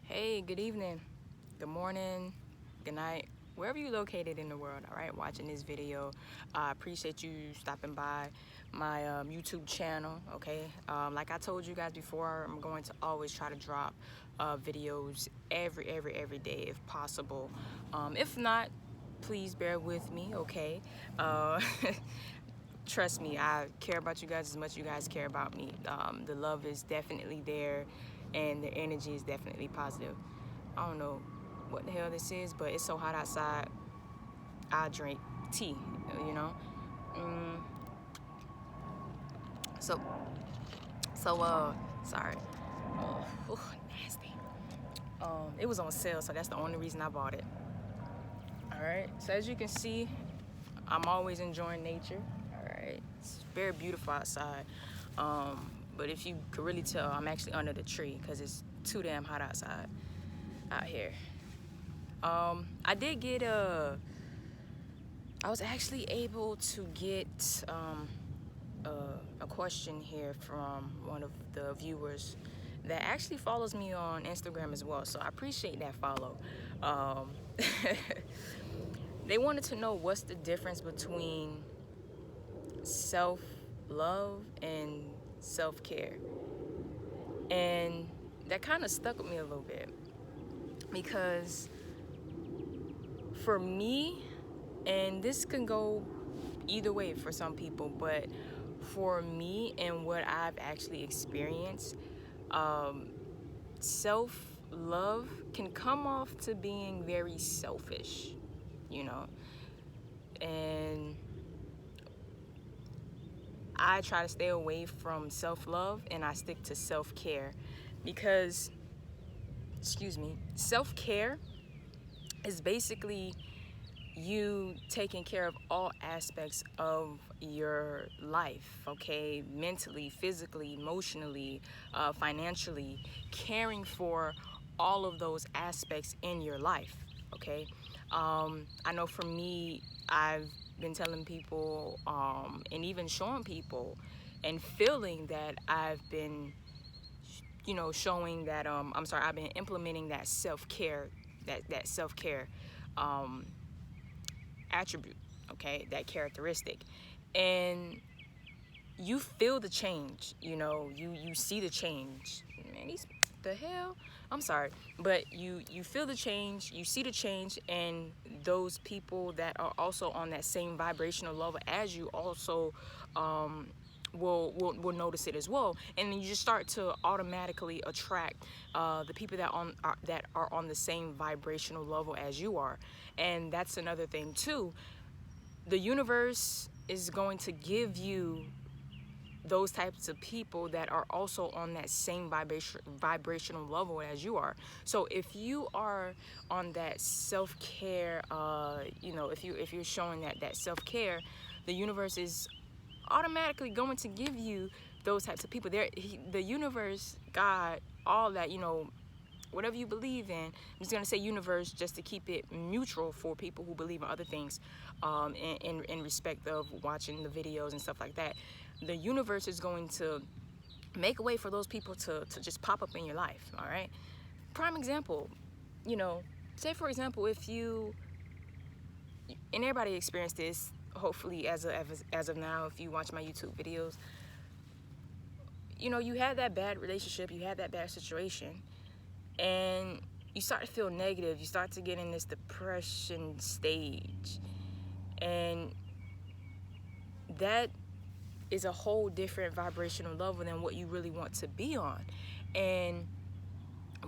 Hey, good evening, good morning, good night, wherever you're located in the world, all right, watching this video. I appreciate you stopping by my YouTube channel, okay? Like I told you guys before, I'm going to always try to drop videos every day if possible. If not, please bear with me, okay? Uh, Trust me, I care about you guys as much as you guys care about me. The love is definitely there, and the energy is definitely positive. I don't know what the hell this is, but it's so hot outside. I drink tea, you know. Mm, so, sorry. Oh, nasty. It was on sale, so that's the only reason I bought it. All right. So as you can see, I'm always enjoying nature. All right. It's very beautiful outside. But if you could really tell, I'm actually under the tree because it's too damn hot outside out here. I did get I was actually able to get a question here from one of the viewers that actually follows me on Instagram as well. So I appreciate that follow. Um, they wanted to know what's the difference between self-love and self-care. And that kind of stuck with me a little bit because for me, and this can go either way for some people, but for me and what I've actually experienced, self-love can come off to being very selfish, you know, and I try to stay away from self-love and I stick to self-care because, self-care is basically you taking care of all aspects of your life, okay? Mentally, physically, emotionally, financially, caring for all of those aspects in your life, okay? I know for me, I've been telling people and even showing people and feeling that I've been, showing that, I've been implementing that self-care, that self-care attribute, okay, that characteristic, and you feel the change, you see the change. Man, the hell, I'm sorry, but you feel the change, you see the change, and those people that are also on that same vibrational level as you also will notice it as well, and then you just start to automatically attract the people that are on the same vibrational level as you are. And that's another thing too. The universe is going to give you those types of people that are also on that same vibrational level as you are. So if you are on that self-care, if you're showing that self-care, the universe is automatically going to give you those types of people. The universe, God, all that, whatever you believe in. I'm just going to say universe just to keep it neutral for people who believe in other things, in respect of watching the videos and stuff like that. The universe is going to make a way for those people to just pop up in your life, all right? Prime example, say for example, if you, and everybody experienced this, hopefully as of now, if you watch my YouTube videos, you had that bad relationship, you had that bad situation, and you start to feel negative, you start to get in this depression stage, and that is a whole different vibrational level than what you really want to be on. And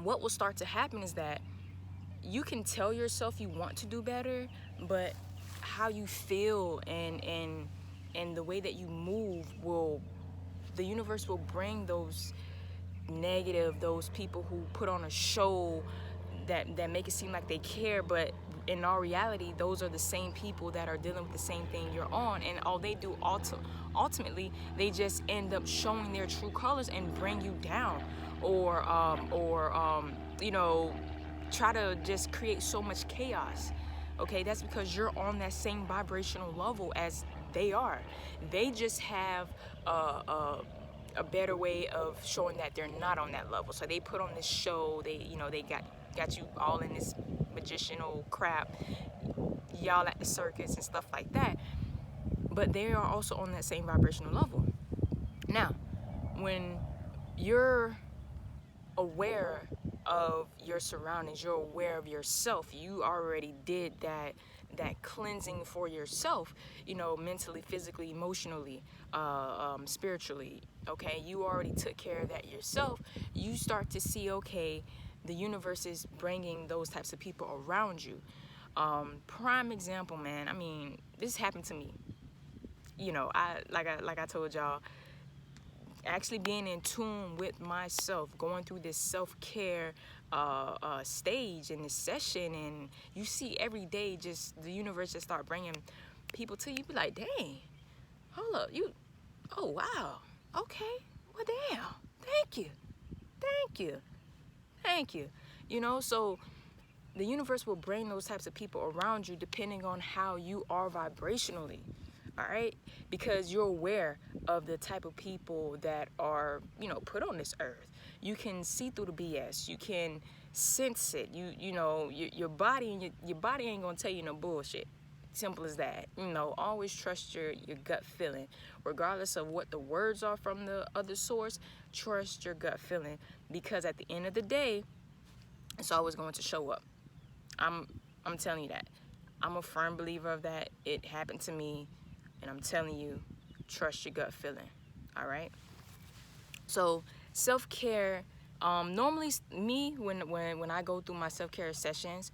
what will start to happen is that you can tell yourself you want to do better, but how you feel and the way that you move the universe will bring those those people who put on a show that make it seem like they care, but in all reality, those are the same people that are dealing with the same thing you're on, and all they do ultimately, they just end up showing their true colors and bring you down, or try to just create so much chaos. Okay, that's because you're on that same vibrational level as they are. They just have a a better way of showing that they're not on that level. So they put on this show. They got you all in this magicianal crap, y'all at the circus and stuff like that. But they are also on that same vibrational level. Now, when you're aware of your surroundings, you're aware of yourself, you already did that cleansing for yourself, mentally, physically, emotionally, spiritually. Okay, you already took care of that yourself. You start to see, okay, the universe is bringing those types of people around you. Prime example, man. I mean, this happened to me. I told y'all, actually being in tune with myself, going through this self-care stage in this session, and you see every day just the universe just start bringing people to you. Be like, dang, hold up, oh wow, okay, well damn, thank you. So the universe will bring those types of people around you depending on how you are vibrationally. All right, because you're aware of the type of people that are, put on this earth. You can see through the BS. You can sense it. Your body and your body ain't gonna tell you no bullshit. Simple as that. Always trust your gut feeling, regardless of what the words are from the other source. Trust your gut feeling, because at the end of the day, it's always going to show up. I'm telling you that. I'm a firm believer of that. It happened to me. And I'm telling you, trust your gut feeling. All right. So self-care. Normally, me when I go through my self-care sessions.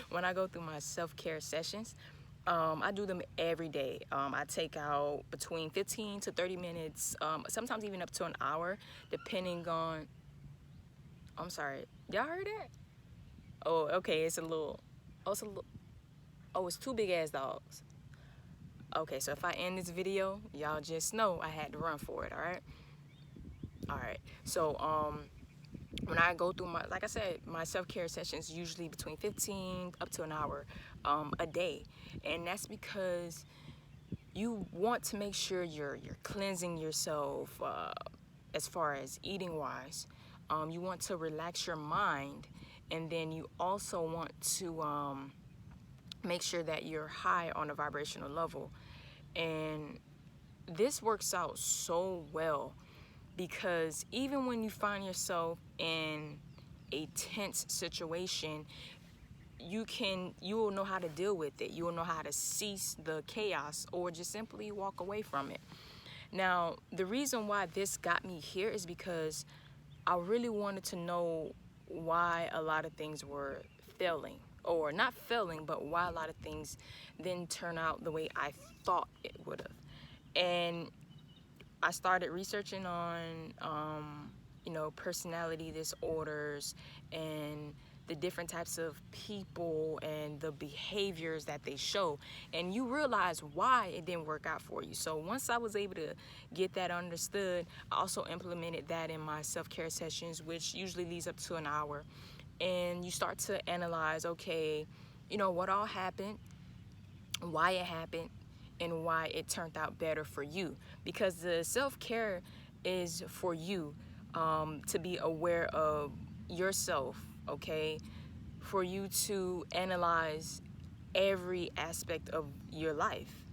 When I go through my self-care sessions, I do them every day. I take out between 15 to 30 minutes, sometimes even up to an hour, depending on. I'm sorry, y'all heard that? Oh, okay. It's a little. Oh, it's two big ass dogs. Okay, so if I end this video, y'all just know I had to run for it. All right. So when I go through like I said, my self-care sessions usually between 15 up to an hour a day, and that's because you want to make sure you're cleansing yourself as far as eating wise. You want to relax your mind, and then you also want to make sure that you're high on a vibrational level. And this works out so well, because even when you find yourself in a tense situation, you will know how to deal with it. You will know how to cease the chaos, or just simply walk away from it. Now, the reason why this got me here is because I really wanted to know why a lot of things were failing, or not failing, but why a lot of things didn't turn out the way I thought it would have. And I started researching on, personality disorders and the different types of people and the behaviors that they show, and you realize why it didn't work out for you. So once I was able to get that understood, I also implemented that in my self-care sessions, which usually leads up to an hour. And you start to analyze, okay, what all happened, why it happened, and why it turned out better for you. Because the self-care is for you, to be aware of yourself, okay? For you to analyze every aspect of your life,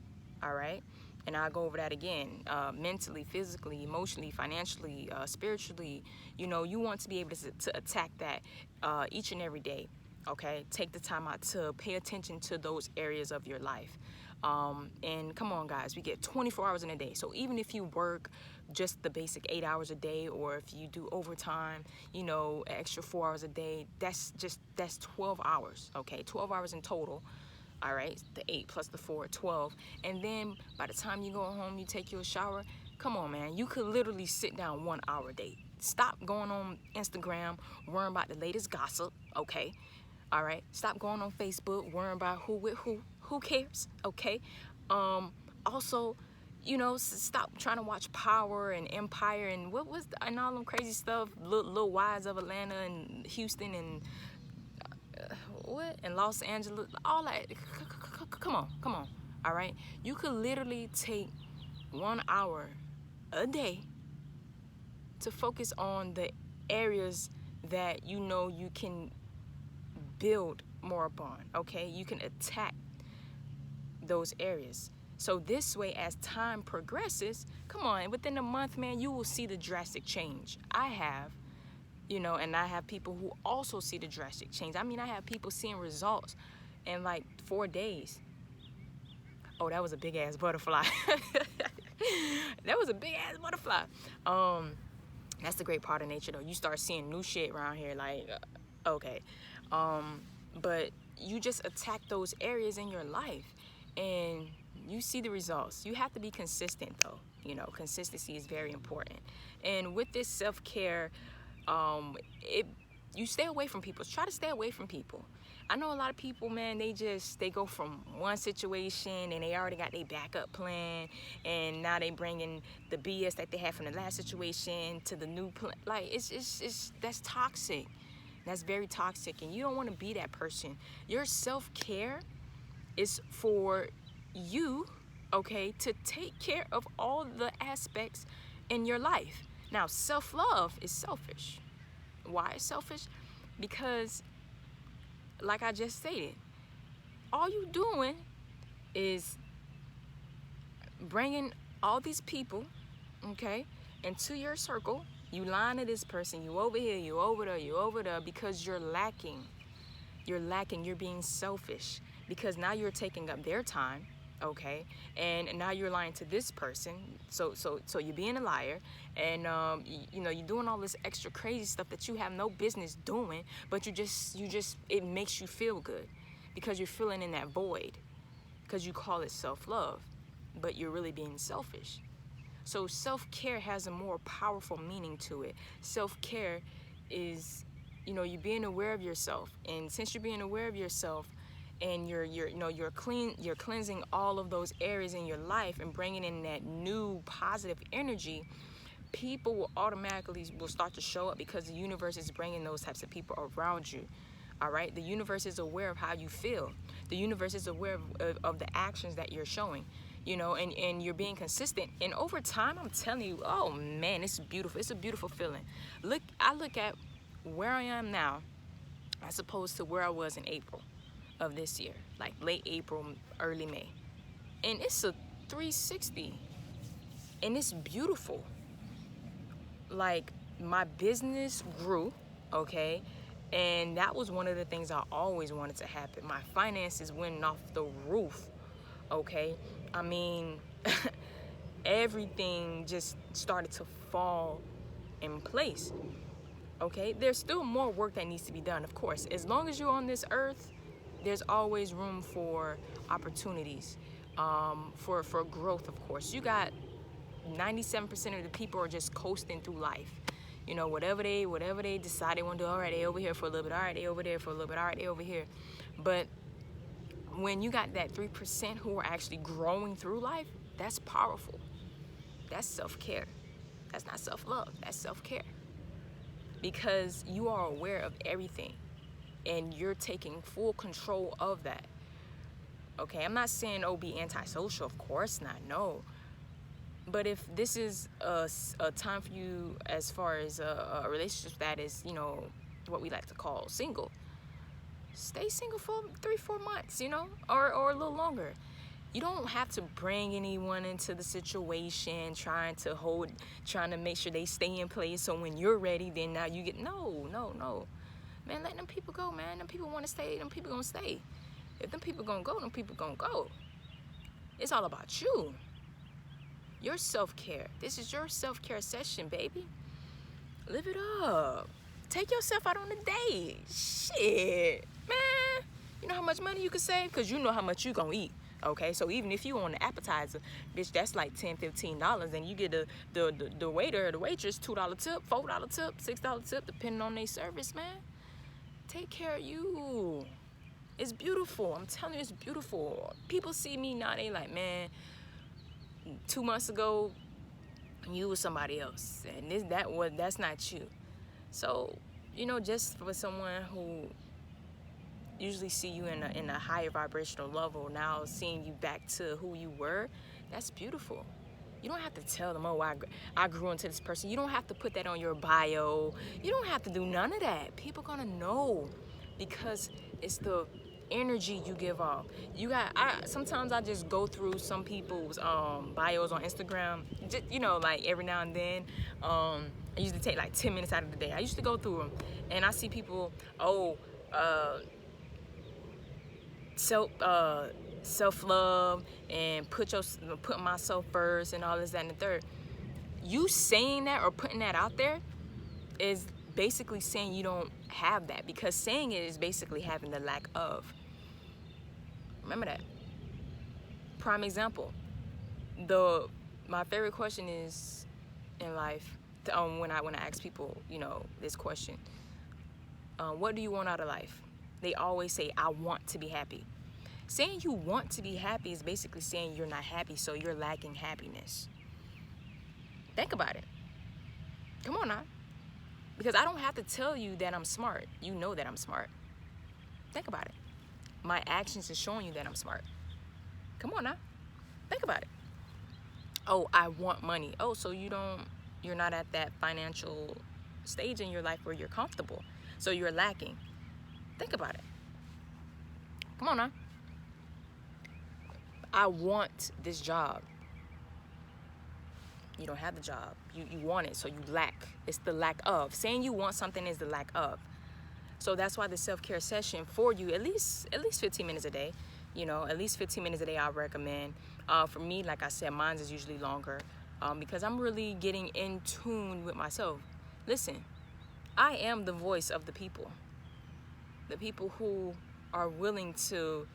all right? And I'll go over that again, mentally, physically, emotionally, financially, spiritually. You want to be able to attack that each and every day, okay? Take the time out to pay attention to those areas of your life. And come on, guys, we get 24 hours in a day. So even if you work just the basic 8 hours a day, or if you do overtime, extra 4 hours a day, that's 12 hours, okay? 12 hours in total. All right, the 8 plus the 4, 12. And then by the time you go home, you take your shower. Come on, man. You could literally sit down 1 hour a day. Stop going on Instagram, worrying about the latest gossip, okay? All right. Stop going on Facebook, worrying about who with who. Who cares, okay? Also, stop trying to watch Power and Empire and and all them crazy stuff, Little Wives of Atlanta and Houston and and Los Angeles, all that. Come on. All right, you could literally take 1 hour a day to focus on the areas that you know you can build more upon. Okay, you can attack those areas. So this way, as time progresses, come on, within a month, man, you will see the drastic change. I have, and I have people who also see the drastic change. I mean, I have people seeing results in like 4 days. Oh, that was a big ass butterfly. That was a big ass butterfly. That's the great part of nature, though. You start seeing new shit around here, like, okay. But you just attack those areas in your life, and you see the results. You have to be consistent, though. Consistency is very important. And with this self-care, you stay away from people. Try to stay away from people. I know a lot of people, man, they go from one situation and they already got their backup plan, and now they bringing the BS that they had from the last situation to the new plan. Like, that's toxic. That's very toxic, and you don't want to be that person. Your self-care is for you, okay, to take care of all the aspects in your life. Now, self-love is selfish. Why is selfish? Because, like I just stated, all you doing is bringing all these people, okay, into your circle. You lying to this person, you over here, you over there, you over there, because you're lacking. You're being selfish, because now you're taking up their time, okay, and now you're lying to this person. So you're being a liar, and you're doing all this extra crazy stuff that you have no business doing, but you just it makes you feel good because you're filling in that void, because you call it self-love, but you're really being selfish. So self-care has a more powerful meaning to it. Self-care is, you're being aware of yourself, and since you're being aware of yourself, and you're cleansing all of those areas in your life and bringing in that new positive energy, people will automatically start to show up, because the universe is bringing those types of people around you. All right, the universe is aware of how you feel. The universe is aware of the actions that you're showing, and you're being consistent. And over time, I'm telling you, oh man, it's beautiful. It's a beautiful feeling. I look at where I am now as opposed to where I was in April of this year, like late April, early May, and it's a 360, and it's beautiful. Like, my business grew, okay, and that was one of the things I always wanted to happen. My finances went off the roof, okay. I mean, everything just started to fall in place, okay. There's still more work that needs to be done, of course. As long as you're on this earth, there's always room for opportunities, for growth, of course. You got 97% of the people are just coasting through life. Whatever they decide they want to do, all right, they over here for a little bit, all right, they over there for a little bit, all right, they over here. But when you got that 3% who are actually growing through life, that's powerful. That's self-care. That's not self-love, that's self-care. Because you are aware of everything, and you're taking full control of that. Okay, I'm not saying, be antisocial, of course not, no. But if this is a time for you, as far as a relationship that is, what we like to call single, stay single for 3-4 months, or a little longer. You don't have to bring anyone into the situation, trying to make sure they stay in place, so when you're ready, then now you get, no. Man, let them people go, man. Them people want to stay, them people gonna stay. If them people gonna go, them people gonna go. It's all about you. Your self-care. This is your self-care session, baby. Live it up. Take yourself out on a date. Shit, man. You know how much money you can save? Because you know how much you gonna eat. Okay, so even if you want an appetizer, bitch, that's like $10-15, and you get the waiter or the waitress $2 tip, $4 tip, $6 tip, depending on their service, man. Take care of you. It's beautiful. I'm telling you, it's beautiful. People see me now, they like, man, 2 months ago, you was somebody else, and that's not you. So, just for someone who usually see you in a higher vibrational level, now seeing you back to who you were, that's beautiful. You don't have to tell them, oh, I grew into this person. You don't have to put that on your bio. You don't have to do none of that. People gonna know because it's the energy you give off. Sometimes I just go through some people's bios on Instagram, just, like every now and then. I usually take like 10 minutes out of the day. I used to go through them, and I see people, oh, self self-love and put myself first and all this, that, and the third. You saying that or putting that out there is basically saying you don't have that, because saying it is basically having the lack of. Remember that. Prime example. My favorite question is in life, when I ask people, this question, what do you want out of life? They always say, I want to be happy. Saying you want to be happy is basically saying you're not happy, so you're lacking happiness. Think about it. Come on now. Because I don't have to tell you that I'm smart. You know that I'm smart. Think about it. My actions are showing you that I'm smart. Come on now. Think about it. Oh, I want money. Oh, so you're not at that financial stage in your life where you're comfortable. So you're lacking. Think about it. Come on now. I want this job. You don't have the job. You want it, so you lack. It's the lack of. Saying you want something is the lack of. So that's why the self-care session for you, at least 15 minutes a day, at least 15 minutes a day I recommend. For me, like I said, mine is usually longer because I'm really getting in tune with myself. Listen, I am the voice of the people who are willing to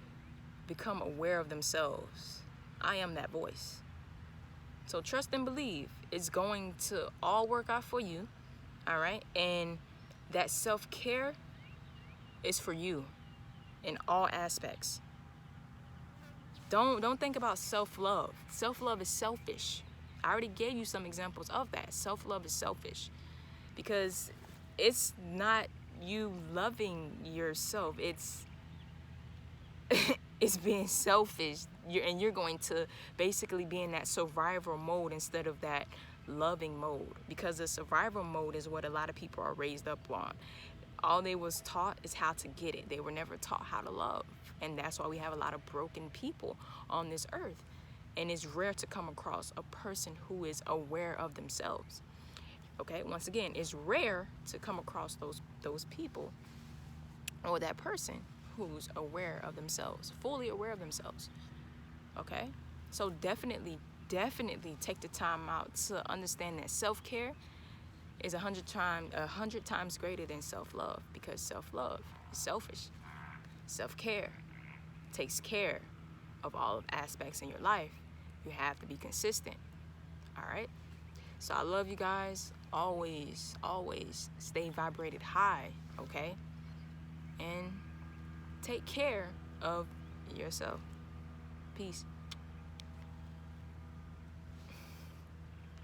become aware of themselves. I am that voice. So trust and believe it's going to all work out for you, all right? And that self-care is for you in all aspects. Don't think about self-love. Self-love is selfish. I already gave you some examples of that. Self-love is selfish because it's not you loving yourself. It's it's being selfish. You're going to basically be in that survival mode instead of that loving mode, because the survival mode is what a lot of people are raised up on. All they was taught is how to get it. They were never taught how to love. And that's why we have a lot of broken people on this earth. And it's rare to come across a person who is aware of themselves. Okay, once again, it's rare to come across those people or that person who's aware of themselves, fully aware of themselves. Okay, so definitely take the time out to understand that self-care is 100 times greater than self-love, because self-love is selfish. Self-care takes care of all aspects in your life. You have to be consistent. All right, so I love you guys. Always stay vibrated high, okay? And take care of yourself. Peace.